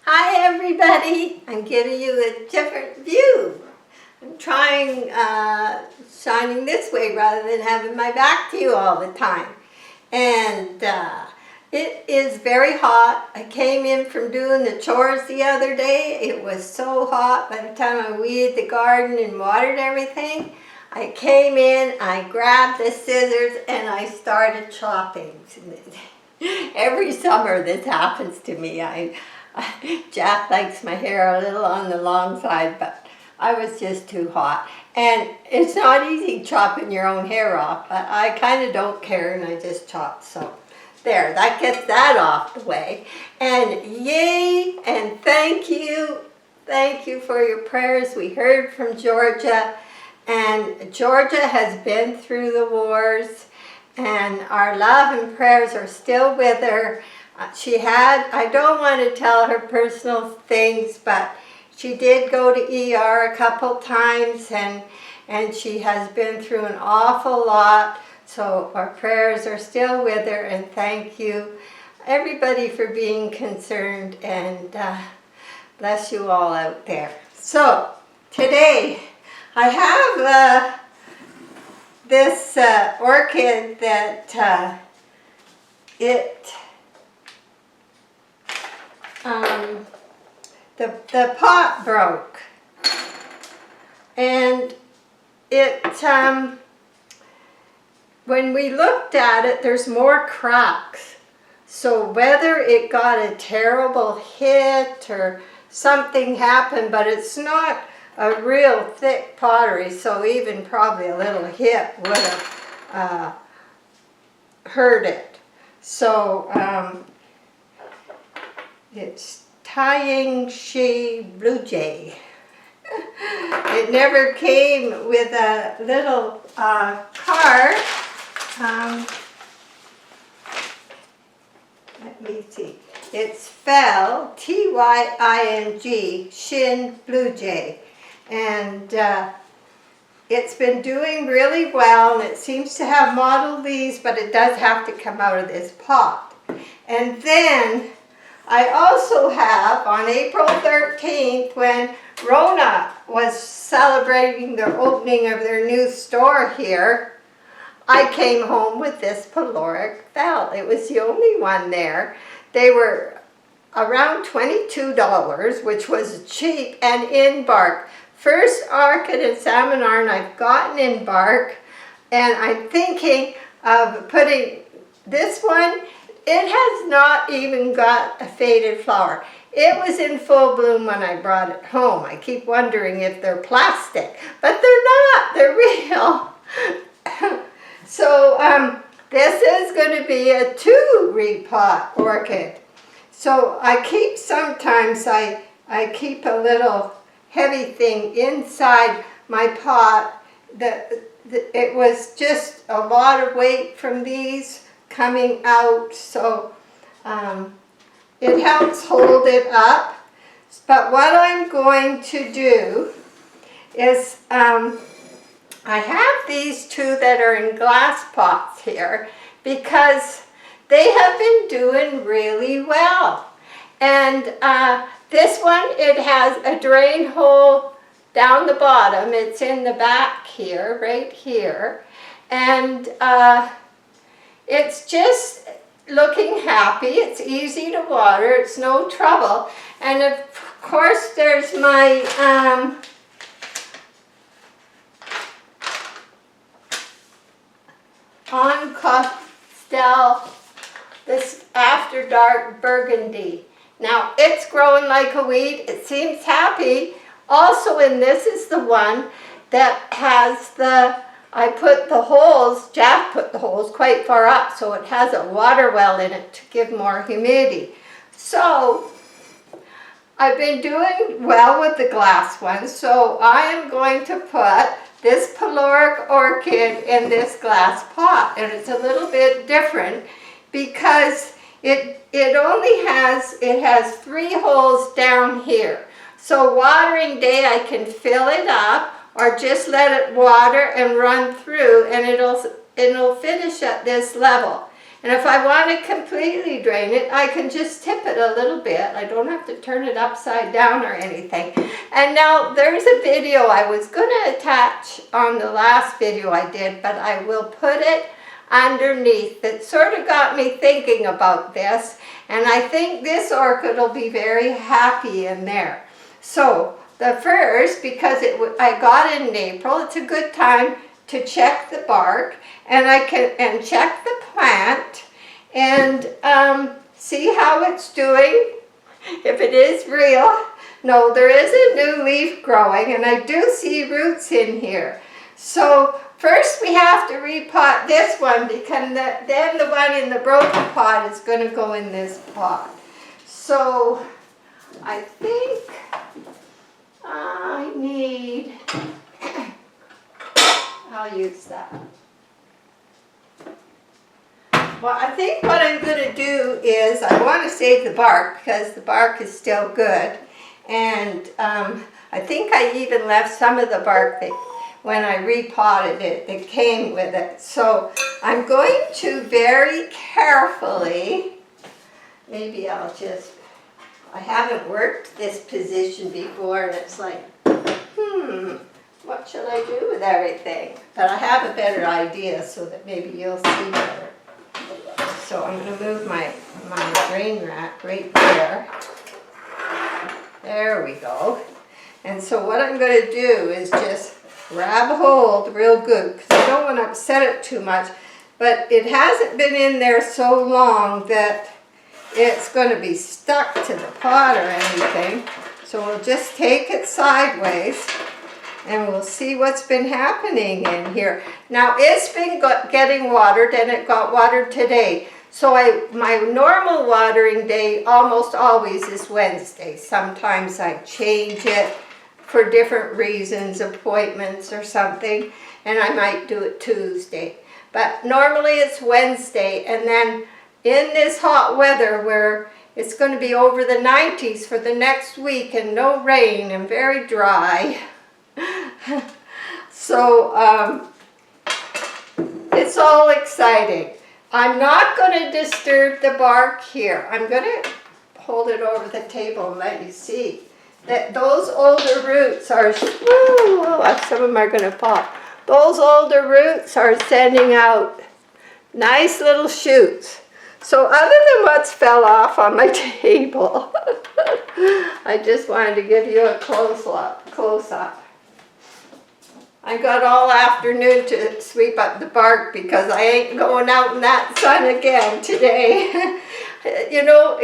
Hi everybody, I'm giving you a different view. I'm trying shining this way rather than having my back to you all the time. And it is very hot. I came in from doing the chores the other day. It was so hot by the time I weeded the garden and watered everything. I came in, I grabbed the scissors and I started chopping. Every summer this happens to me. Jack likes my hair a little on the long side, but I was just too hot. And it's not easy chopping your own hair off, but I kind of don't care and I just chop. So there, that gets that off the way. And yay and thank you. Thank you for your prayers. We heard from Georgia, and Georgia has been through the wars, and our love and prayers are still with her. I don't want to tell her personal things, but she did go to ER a couple times, and she has been through an awful lot. So our prayers are still with her, and thank you everybody for being concerned, and bless you all out there. So today I have this orchid that the pot broke, and when we looked at it, there's more cracks. So whether it got a terrible hit or something happened, but it's not a real thick pottery, so even probably a little hit would have hurt it. So it's Tying Shin Blue Jay. It never came with a little card. Let me see. It's Phal.Tying Shin Blue Jay. And it's been doing really well, and it seems to have mottled leaves, but it does have to come out of this pot. And then I also have, on April 13th, when Rona was celebrating the opening of their new store here, I came home with this Paloric Phal. It was the only one there. They were around $22, which was cheap, and in bark. First orchid and salmon yarn I've gotten in bark, and I'm thinking of putting this one. It has not even got a faded flower. It was in full bloom when I brought it home. I keep wondering if they're plastic, but they're not. They're real. So this is going to be a 2 repot orchid. So sometimes I keep a little heavy thing inside my pot. It was just a lot of weight from these coming out, so it helps hold it up. But what I'm going to do is I have these 2 that are in glass pots here because they have been doing really well. And this one, it has a drain hole down the bottom. It's in the back here, right here. And it's just looking happy. It's easy to water. It's no trouble. And of course, there's my on Costel, this After Dark Burgundy. Now, it's growing like a weed. It seems happy. Also in this is the one that has I put the holes, Jack put the holes quite far up, so it has a water well in it to give more humidity. So I've been doing well with the glass ones, so I am going to put this Paloric Orchid in this glass pot. And it's a little bit different because it has 3 holes down here. So watering day I can fill it up, or just let it water and run through, and it'll finish at this level. And if I want to completely drain it, I can just tip it a little bit. I don't have to turn it upside down or anything. And now there's a video I was going to attach on the last video I did, but I will put it underneath. That sort of got me thinking about this, and I think this orchid will be very happy in there. So the first, because I got it in April, it's a good time to check the bark, and check the plant and see how it's doing, if it is real. No, there is a new leaf growing, and I do see roots in here. So first we have to repot this one, because then the one in the broken pot is going to go in this pot. So I think I need, I'll use that. Well, I think what I'm going to do is I want to save the bark, because the bark is still good. And I think I even left some of the bark that when I repotted it, that came with it. So I'm going to very carefully, maybe I'll just, I haven't worked this position before, and it's like, what should I do with everything? But I have a better idea, so that maybe you'll see better. So I'm going to move my drain rack right there. There we go. And so what I'm going to do is just grab a hold real good, because I don't want to upset it too much. But it hasn't been in there so long that it's going to be stuck to the pot or anything. So we'll just take it sideways, and we'll see what's been happening in here. Now it's been getting watered, and it got watered today. So my normal watering day almost always is Wednesday. Sometimes I change it for different reasons, appointments or something, and I might do it Tuesday. But normally it's Wednesday, and then in this hot weather where it's going to be over the 90s for the next week and no rain and very dry. So it's all exciting. I'm not going to disturb the bark here. I'm going to hold it over the table and let you see that those older roots are, some of them are going to pop. Those older roots are sending out nice little shoots. So other than what's fell off on my table, I just wanted to give you a close-up. I got all afternoon to sweep up the bark, because I ain't going out in that sun again today. You know,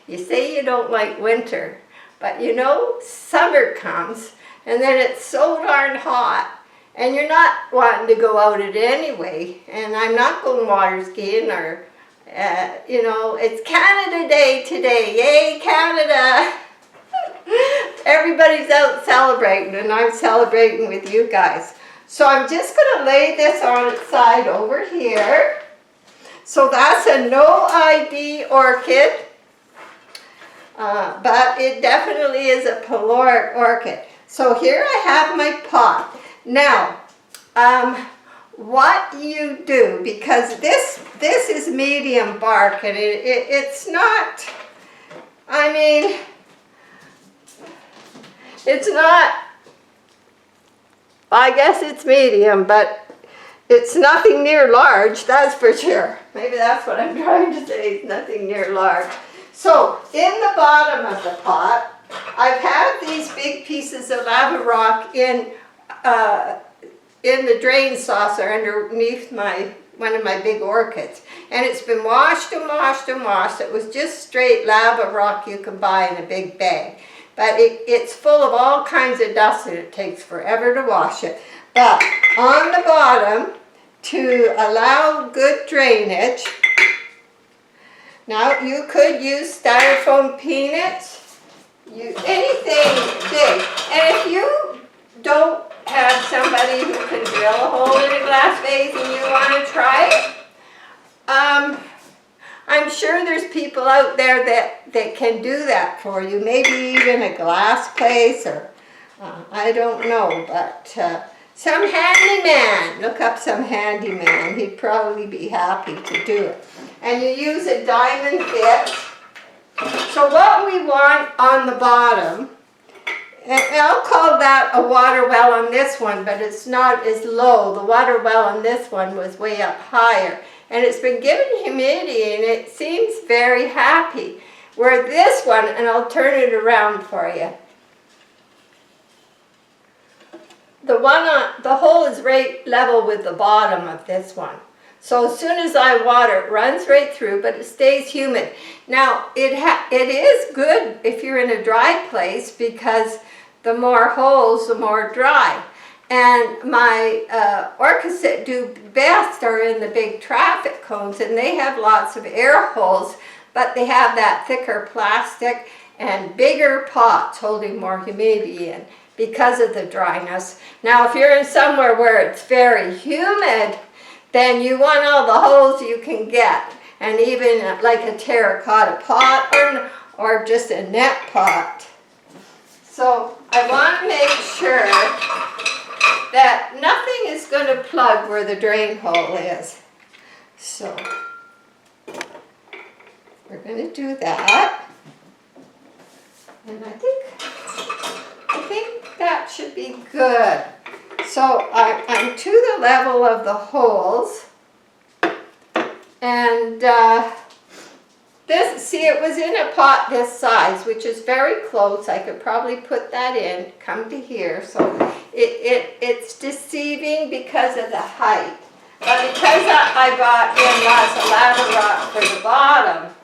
you say you don't like winter, but you know, summer comes, and then it's so darn hot, and you're not wanting to go out it anyway. And I'm not going water skiing or, you know, it's Canada Day today. Yay, Canada! Everybody's out celebrating, and I'm celebrating with you guys. So I'm just going to lay this on its side over here. So that's a no ID orchid, but it definitely is a Paloric orchid. So here I have my pot. Now, what you do, because this is medium bark, and it's not, I mean, it's not, I guess it's medium, but it's nothing near large, that's for sure. Maybe that's what I'm trying to say, it's nothing near large. So, in the bottom of the pot, I've had these big pieces of lava rock in the drain saucer underneath one of my big orchids. And it's been washed and washed and washed. It was just straight lava rock you can buy in a big bag. But it's full of all kinds of dust, and it takes forever to wash it. But on the bottom, to allow good drainage, now you could use styrofoam peanuts, anything big. And if you don't have somebody who can drill a hole in a glass vase and you want to try it, I'm sure there's people out there that can do that for you. Maybe even a glass place, or I don't know, but some handyman. Look up some handyman. He'd probably be happy to do it. and you use a diamond bit. So what we want on the bottom, and I'll call that a water well on this one, but it's not as low. The water well on this one was way up higher. And it's been given humidity and it seems very happy. Where this one, and I'll turn it around for you. The hole is right level with the bottom of this one. So as soon as I water, it runs right through, but it stays humid. Now, it is good if you're in a dry place because the more holes, the more dry. And my orchids that do best are in the big traffic cones, and they have lots of air holes, but they have that thicker plastic and bigger pots holding more humidity in because of the dryness. Now, if you're in somewhere where it's very humid, then you want all the holes you can get, and even like a terracotta pot or just a net pot. So I want to make sure that nothing is going to plug where the drain hole is. So we're going to do that. And I think that should be good. So I'm to the level of the holes. And see, it was in a pot this size, which is very close. I could probably put that in, come to here. So it's deceiving because of the height. But because I got in lots of lava rock for the bottom,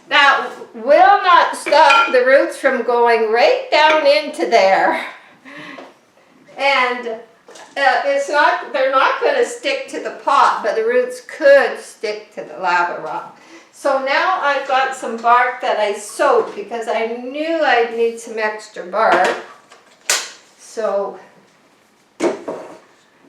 that will not stop the roots from going right down into there. And they're not going to stick to the pot, but the roots could stick to the lava rock. So now I've got some bark that I soaked because I knew I'd need some extra bark. So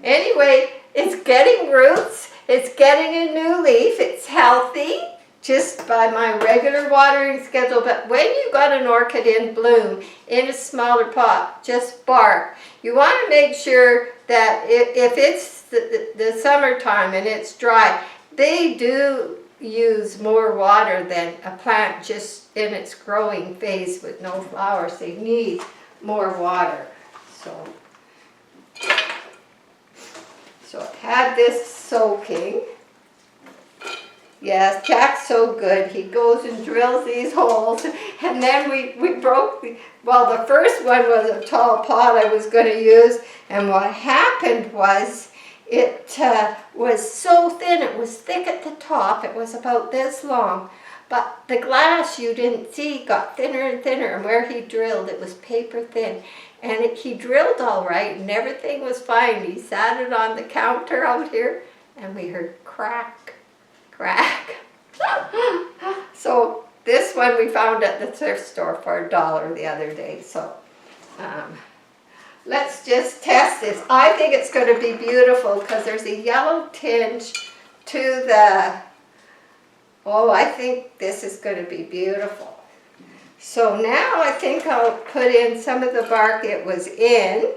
anyway, it's getting roots, it's getting a new leaf, it's healthy just by my regular watering schedule. But when you got an orchid in bloom in a smaller pot, just bark. You want to make sure that if it's the summertime and it's dry, they do use more water than a plant just in its growing phase with no flowers. They need more water. So I had this soaking. Yes, Jack's so good. He goes and drills these holes, and then we broke the first one was a tall pot I was going to use, and what happened was it was so thin. It was thick at the top. It was about this long, but the glass you didn't see got thinner and thinner, and where he drilled, it was paper thin. And he drilled all right, and everything was fine. He sat it on the counter out here, and we heard crack, crack. So this one we found at the thrift store for $1 the other day. So let's just test this. I think it's going to be beautiful because there's a yellow tinge to the, I think this is going to be beautiful. So now I think I'll put in some of the bark it was in.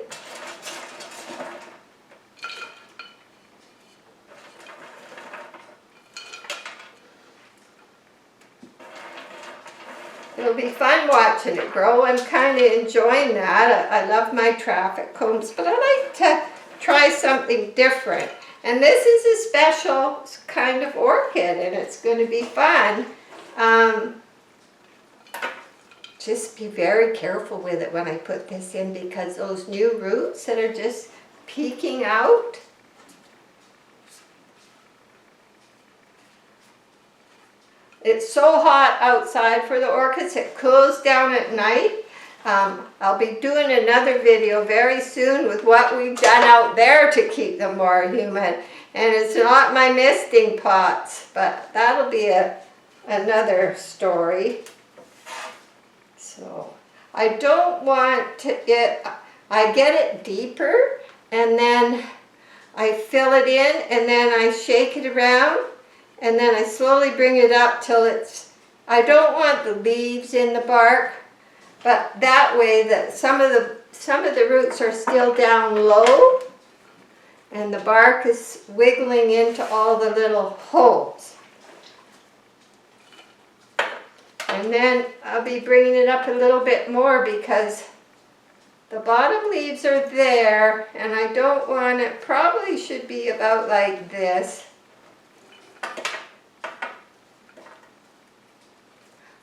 It'll be fun watching it grow. I'm kind of enjoying that. I love my traffic cones, but I like to try something different. And this is a special kind of orchid, and it's going to be fun. Just be very careful with it when I put this in, because those new roots that are just peeking out. It's so hot outside for the orchids, it cools down at night. I'll be doing another video very soon with what we've done out there to keep them more humid. And it's not my misting pots, but that'll be another story. So I don't want I get it deeper, and then I fill it in, and then I shake it around, and then I slowly bring it up till I don't want the leaves in the bark, but that way that some of the roots are still down low, and the bark is wiggling into all the little holes. And then I'll be bringing it up a little bit more because the bottom leaves are there, and I don't want it, probably should be about like this.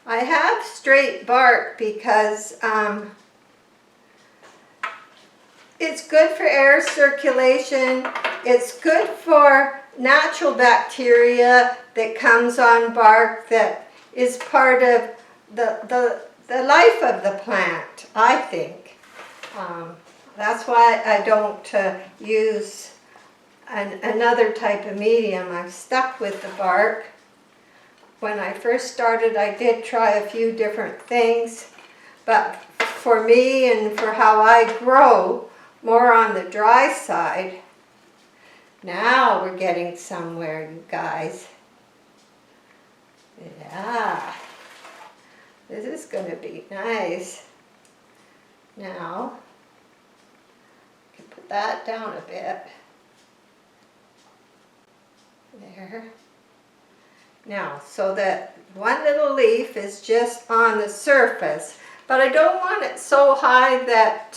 I have straight bark because it's good for air circulation. It's good for natural bacteria that comes on bark that is part of the life of the plant, I think. That's why I don't use another type of medium. I've stuck with the bark. When I first started, I did try a few different things, but for me and for how I grow, more on the dry side. Now we're getting somewhere, you guys. Yeah, this is going to be nice. Now, I can put that down a bit. There. Now, so that one little leaf is just on the surface, but I don't want it so high that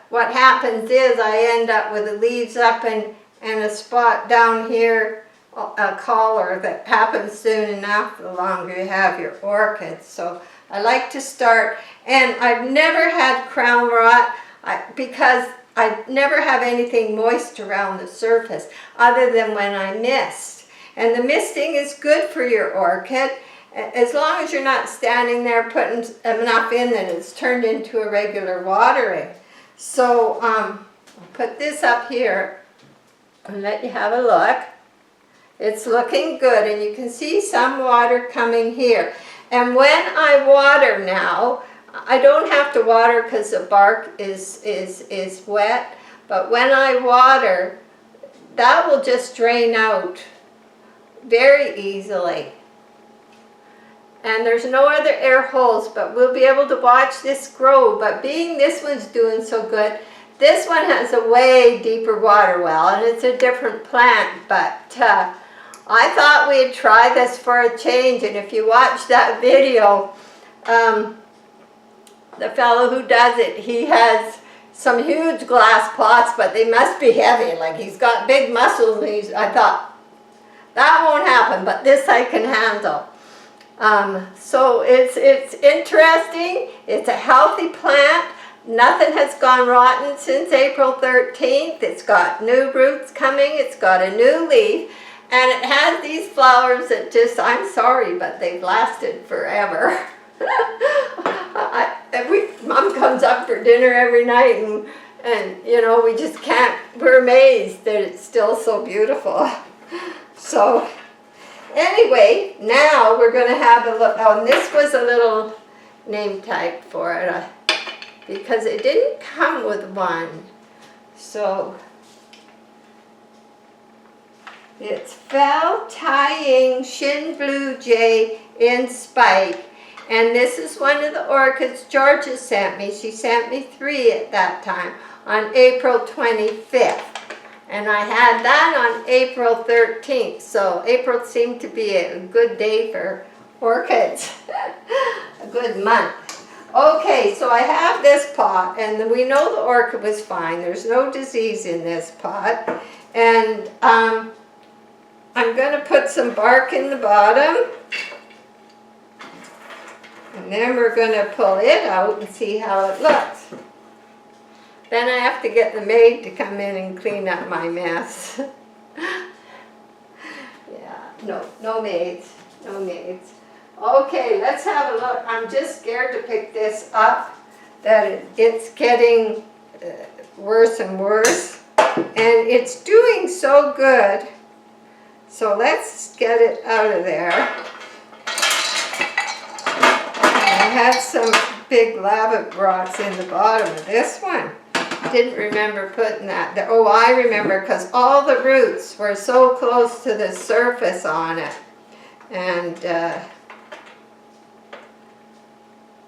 what happens is I end up with the leaves up and a spot down here, a collar that happens soon enough the longer you have your orchids. So I like to start, and I've never had crown rot because I never have anything moist around the surface other than when I mist. And the misting is good for your orchid as long as you're not standing there putting enough in that it's turned into a regular watering. So I'll put this up here and let you have a look. It's looking good, and you can see some water coming here. And when I water now, I don't have to water because the bark is wet, but when I water, that will just drain out very easily. And there's no other air holes, but we'll be able to watch this grow. But being this one's doing so good, this one has a way deeper water well, and it's a different plant, but I thought we'd try this for a change. And if you watch that video, the fellow who does it, he has some huge glass pots, but they must be heavy. Like, he's got big muscles, and I thought, that won't happen, but this I can handle. So it's interesting. It's a healthy plant. Nothing has gone rotten since April 13th. It's got new roots coming. It's got a new leaf. And it has these flowers that just, I'm sorry, but they've lasted forever. Mom comes up for dinner every night, and you know, we just can't, we're amazed that it's still so beautiful. So anyway, now we're going to have a look. Oh, and this was a little name tag for it because it didn't come with one. So it's Phal.Tying Shin Blue Jay in Spike. And this is one of the orchids Georgia sent me. She sent me 3 at that time on April 25th. And I had that on April 13th. So April seemed to be a good day for orchids. A good month. Okay, so I have this pot, and we know the orchid was fine. There's no disease in this pot. And I'm going to put some bark in the bottom. And then we're going to pull it out and see how it looks. Then I have to get the maid to come in and clean up my mess. Yeah, no maids, no maids. Okay, let's have a look. I'm just scared to pick this up, that it's getting worse and worse. And it's doing so good. So let's get it out of there. I had some big lava rots in the bottom of this one. Didn't remember putting that there. Oh, I remember, because all the roots were so close to the surface on it. And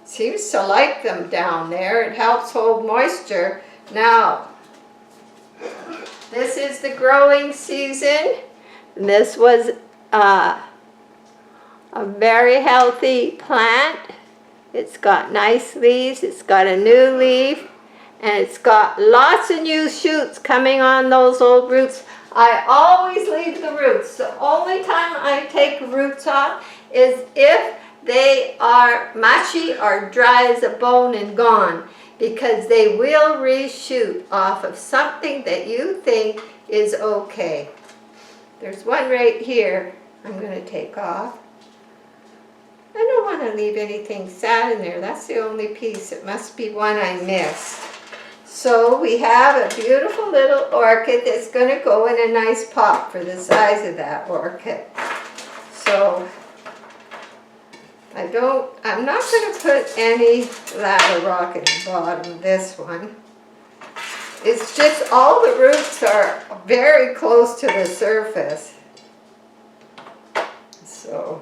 seems to like them down there. It helps hold moisture. Now, this is the growing season. And this was a very healthy plant. It's got nice leaves, it's got a new leaf, and it's got lots of new shoots coming on those old roots. I always leave the roots. The only time I take roots off is if they are mushy or dry as a bone and gone, because they will reshoot off of something that you think is okay. There's one right here I'm going to take off. I don't want to leave anything sad in there. That's the only piece. It must be one I missed. So we have a beautiful little orchid that's going to go in a nice pot for the size of that orchid. So I'm not going to put any lava rock at the bottom of this one. It's just all the roots are very close to the surface. So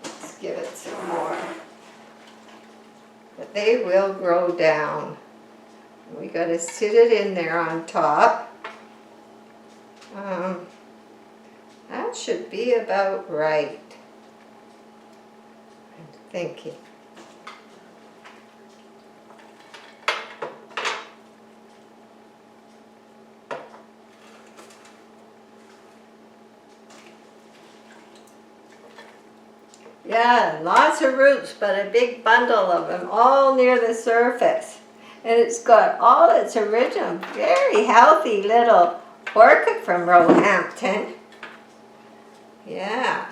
let's give it some more. But they will grow down. We got to sit it in there on top. That should be about right. I'm thinking. Yeah, lots of roots, but a big bundle of them all near the surface. And it's got all its original, very healthy little orchid from Roehampton. Yeah.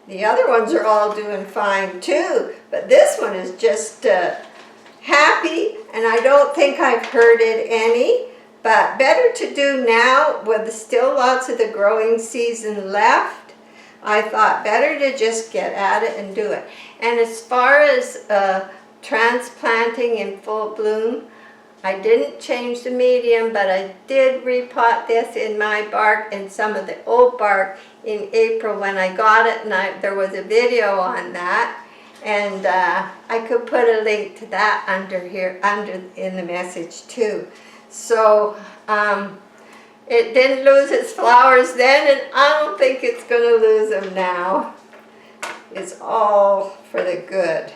The other ones are all doing fine too, but this one is just happy, and I don't think I've hurted any, but better to do now with still lots of the growing season left. I thought better to just get at it and do it. And as far as transplanting in full bloom, I didn't change the medium, but I did repot this in my bark and some of the old bark in April when I got it, and there was a video on that, and I could put a link to that under in the message too. So it didn't lose its flowers then, and I don't think it's going to lose them now. It's all for the good.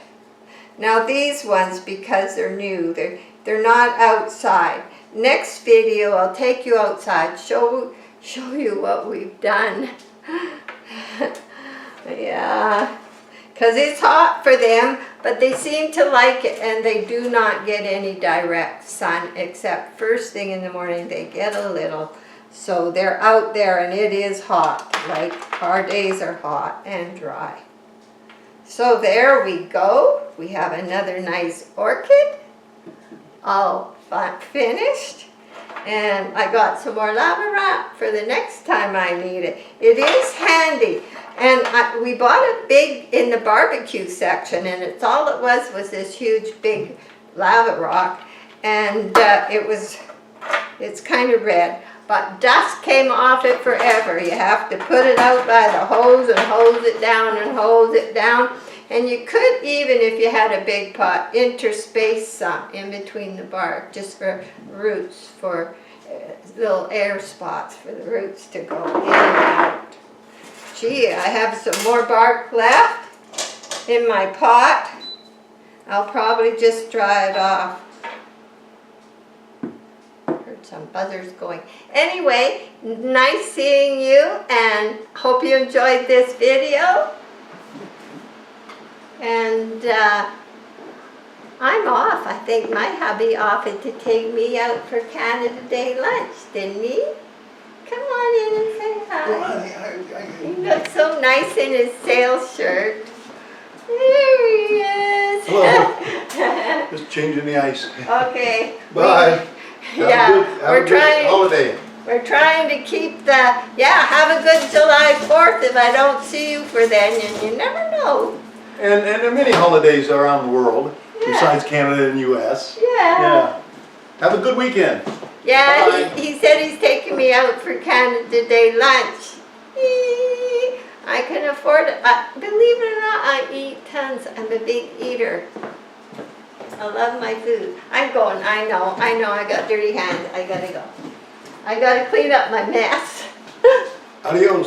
Now these ones, because they're new, they're not outside. Next video I'll take you outside, show you what we've done. Yeah, because it's hot for them, but they seem to like it, and they do not get any direct sun except first thing in the morning they get a little. So they're out there and it is hot, like our days are hot and dry. So there we go. We have another nice orchid, all finished. And I got some more lava rock for the next time I need it. It is handy. And we bought it big in the barbecue section, and all it was this huge big lava rock. And it's kind of red. But dust came off it forever. You have to put it out by the hose and hose it down and hose it down. And you could even, if you had a big pot, interspace some in between the bark, just for roots, for little air spots for the roots to go in and out. Gee, I have some more bark left in my pot. I'll probably just dry it off. Some buzzers going. Anyway, nice seeing you, and hope you enjoyed this video. And I'm off. I think my hubby offered to take me out for Canada Day lunch, didn't he? Come on in and say hi. He looks so nice in his sales shirt. There he is. Hello. Just changing the ice. Okay. Bye. We're trying to keep have a good July 4th if I don't see you for then, and you never know. And there are many holidays around the world, besides Canada and US. Yeah. Have a good weekend. Yeah, he said he's taking me out for Canada Day lunch. I can afford it. Believe it or not, I eat tons. I'm a big eater. I love my food. I'm going. I know. I got dirty hands. I gotta go. I gotta clean up my mess. Adios.